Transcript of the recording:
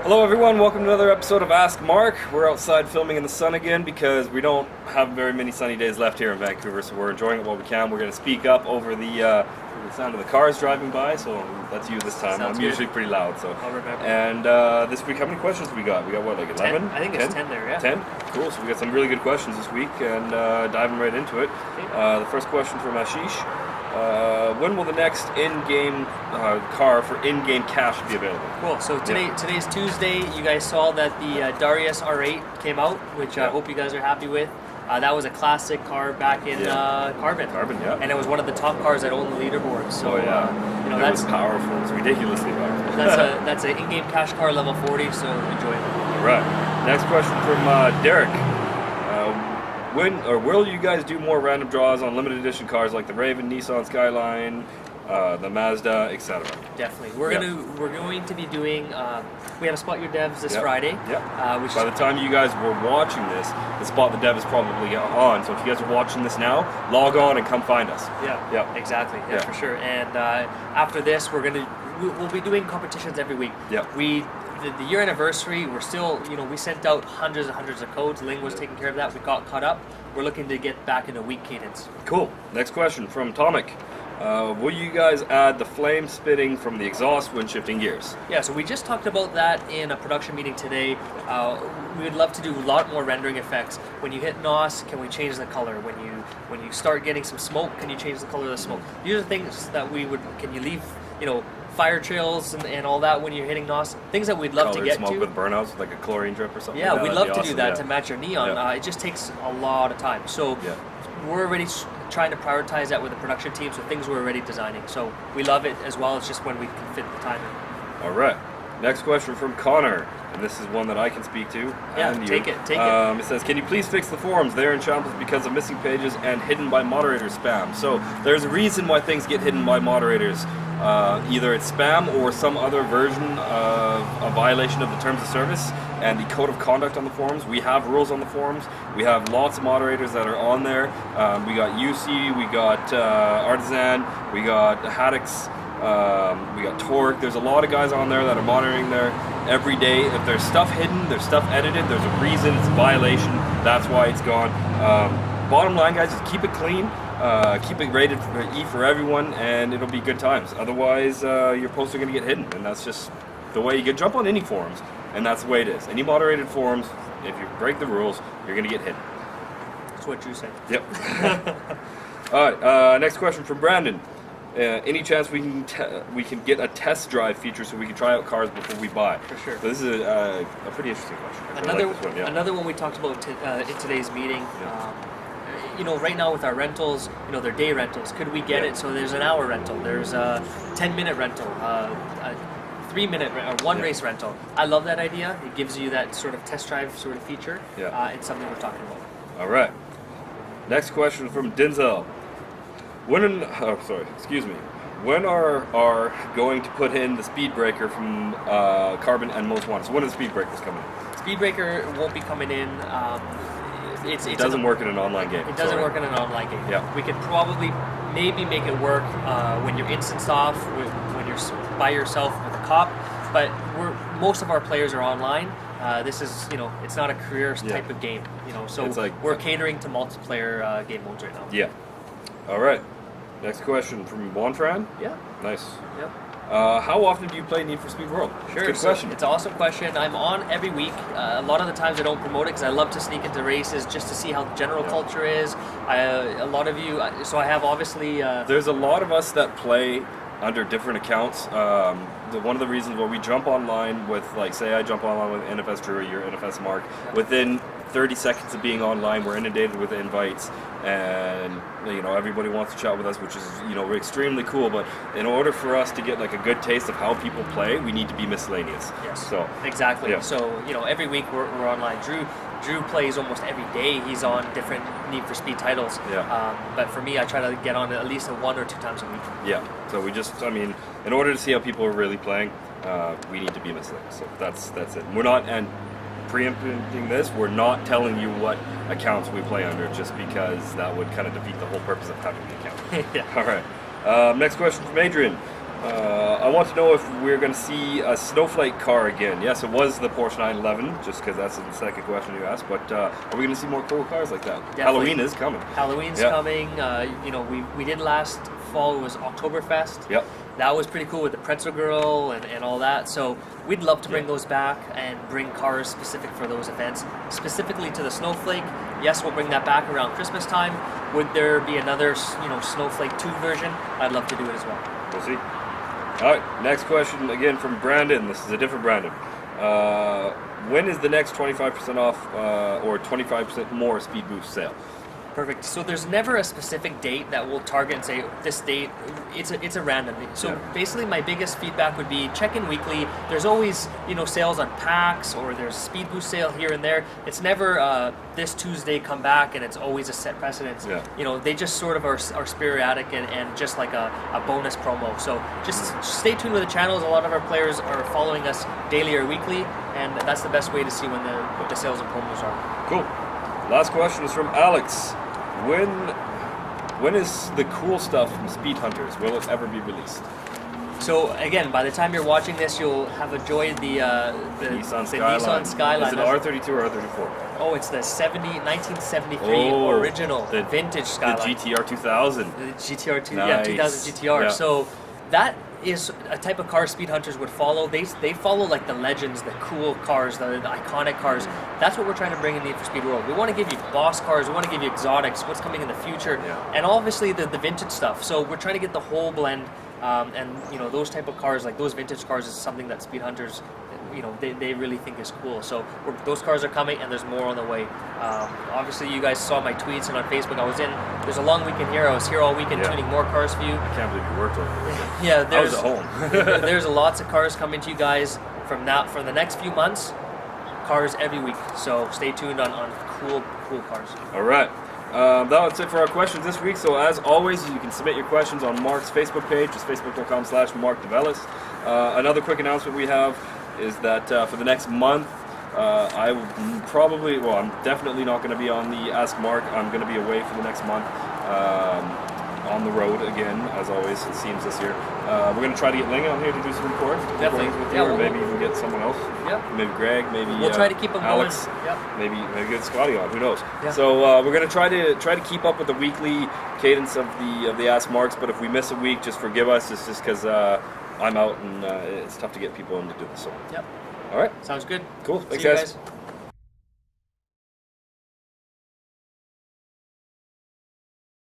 Hello everyone, welcome to another episode of Ask Marc. We're outside filming in the sun again because we don't have very many sunny days left here in Vancouver, so we're enjoying it while we can. We're going to speak up over the sound of the cars driving by, so that's you this time. Sounds I'm good. usually pretty loud, so. I'll remember. And this week, how many questions we got? We got what, like 11? 10? I think it's 10 there, yeah. 10? Cool, so we got some really good questions this week, and diving right into it. Okay. The first question from Ashish. When will the next in-game car for in-game cash be available? Cool. So today's Tuesday. You guys saw that the Darius R8 came out, which I hope you guys are happy with. That was a classic car back in Carbon. Carbon, yeah. And it was one of the top cars that owned the leaderboard. So That's powerful. It's ridiculously powerful. that's an in-game cash car level 40. So enjoy it. All right. Next question from Derek. When or will you guys do more random draws on limited edition cars like the Raven, Nissan Skyline, the Mazda, etc.? Definitely. We're going to be doing. We have a Spot Your Devs this Friday. Yeah. By the time you guys were watching this, the Spot the Dev is probably on. So if you guys are watching this now, log on and come find us. Yeah. Exactly. Yeah, for sure. And after this, we'll be doing competitions every week. Yeah. The year anniversary, we're still, we sent out hundreds and hundreds of codes. Ling was taking care of that. We got caught up. We're looking to get back in a week cadence. Cool. Next question from Tomic. Will you guys add the flame spitting from the exhaust when shifting gears? Yeah, so we just talked about that in a production meeting today. We would love to do a lot more rendering effects. When you hit NOS, can we change the color? When you start getting some smoke, can you change the color of the smoke? These are things that can you leave, fire trails and all that when you're hitting NOS, things that we'd love to get smoke to. with burnouts, like a chlorine drip or something. Yeah, like we'd love to do that to match your neon. Yeah. It just takes a lot of time. So we're already trying to prioritize that with the production team, so things we're already designing. So we love it as well. It's just when we can fit the time in. All right. Next question from Connor, and this is one that I can speak to. Yeah, and take you. it. It says, can you please fix the forums? They're in shambles because of missing pages and hidden by moderator spam. So there's a reason why things get hidden by moderators. Either it's spam or some other version of a violation of the terms of service and the code of conduct on the forums. We have rules on the forums. We have lots of moderators that are on there. We got UC, we got Artisan, we got Haddix, we got Torque. There's a lot of guys on there that are monitoring there every day. If there's stuff hidden, there's stuff edited, there's a reason, it's a violation. That's why it's gone. Bottom line, guys, is keep it clean. Keep it rated for E for everyone, and it'll be good times. Otherwise, your posts are going to get hidden, and that's just the way you can jump on any forums, and that's the way it is. Any moderated forums, if you break the rules, you're going to get hidden. That's what you say. Yep. All right. Next question from Brandon. Any chance we can get a test drive feature so we can try out cars before we buy? For sure. So this is a pretty interesting question. Another one we talked about in today's meeting. Right now with our rentals, they're day rentals. Could we get it so there's an hour rental, there's a 10-minute rental, a 3-minute or one race rental? I love that idea. It gives you that sort of test drive sort of feature. It's something we're talking about. All right. Next question from Denzel. When are going to put in the speed breaker from Carbon and Most Wanted? So when are the speed breakers coming in? Speed breaker won't be coming in. It doesn't work in an online game. It doesn't work in an online game. Yeah. We could probably maybe make it work when you're instanced off, when you're by yourself with a cop. But most of our players are online. This is, it's not a career type of game. So we're catering to multiplayer game modes right now. Yeah. All right. Next question from Bonfran. Yeah. Nice. Yep. How often do you play Need for Speed World? Sure. Good question. It's an awesome question. I'm on every week. A lot of the times I don't promote it because I love to sneak into races just to see how the general culture is. A lot of you, so I have obviously... There's a lot of us that play under different accounts. One of the reasons why we jump online with, say I jump online with NFS Drew or your NFS Marc, within 30 seconds of being online, we're inundated with invites, and everybody wants to chat with us, which is extremely cool. But in order for us to get a good taste of how people play, we need to be miscellaneous. Yes. So exactly. Yeah. So every week we're online. Drew plays almost every day. He's on different Need for Speed titles. Yeah. But for me, I try to get on at least 1 or 2 times a week. Yeah. So we just, in order to see how people are really playing, we need to be miscellaneous. So that's it. We're not, and preempting this, we're not telling you what accounts we play under, just because that would kind of defeat the whole purpose of having the account. Yeah. All right. Next question from Adrian. I want to know if we're going to see a snowflake car again. Yes, it was the Porsche 911, just because that's the second question you asked. But are we going to see more cool cars like that? Definitely. Halloween is coming. Halloween's coming. You know, we did last fall, it was Oktoberfest. Yep. That was pretty cool with the Pretzel Girl and all that. So we'd love to bring those back and bring cars specific for those events. Specifically to the Snowflake, yes, we'll bring that back around Christmas time. Would there be another, you know, Snowflake 2 version? I'd love to do it as well. We'll see. All right, next question again from Brandon. This is a different Brandon. When is the next 25% off or 25% more Speed Boost sale? Perfect. So there's never a specific date that we'll target and say this date. It's a random date. So basically, my biggest feedback would be check in weekly. There's always, you know, sales on packs, or there's a Speed Boost sale here and there. It's never this Tuesday come back and it's always a set precedence. Yeah. You know, they just sort of are sporadic and just like a bonus promo. So just stay tuned with the channels. A lot of our players are following us daily or weekly, and that's the best way to see when the sales and promos are. Cool. Last question is from Alex. When is the cool stuff from Speed Hunters? Will it ever be released? So again, by the time you're watching this, you'll have enjoyed the Nissan Skyline. Nissan Skyline. Is it R32 or R34? Oh, it's the 1973 original, the vintage Skyline. The GTR 2000. The GTR 2, Nice. yeah, 2000 GTR. Yeah. So that is a type of car Speed Hunters would follow. They follow like the legends, the cool cars, the iconic cars. That's what we're trying to bring in the Need for Speed world. We want to give you boss cars, we want to give you exotics, what's coming in the future, and obviously the vintage stuff. So we're trying to get the whole blend, and you know, those type of cars, like those vintage cars, is something that Speed Hunters, you know, they really think is cool. So those cars are coming, and there's more on the way. Obviously, you guys saw my tweets and on Facebook. There's a long weekend here. I was here all weekend tuning more cars for you. I can't believe you worked over there. Yeah, I was at home. there's lots of cars coming to you guys from the next few months. Cars every week. So stay tuned on cool cars. All right. That's it for our questions this week. So as always, you can submit your questions on Marc's Facebook page. It's facebook.com/MarcDevelis. Another quick announcement we have is that for the next month, I'm definitely not going to be on the Ask Marc. I'm going to be away for the next month, on the road again, as always, it seems this year. We're going to try to get Ling on here to do some recordings with you, or maybe even get someone else. Yeah. Maybe Greg, maybe we'll try to keep them Alex. going. Yeah. Maybe get Scotty on. Who knows? Yeah. So we're going to try to keep up with the weekly cadence of the Ask Marcs. But if we miss a week, just forgive us. It's just because I'm out and it's tough to get people in to do this. So. Yep. All right. Sounds good. Cool. Thanks, See you guys. guys.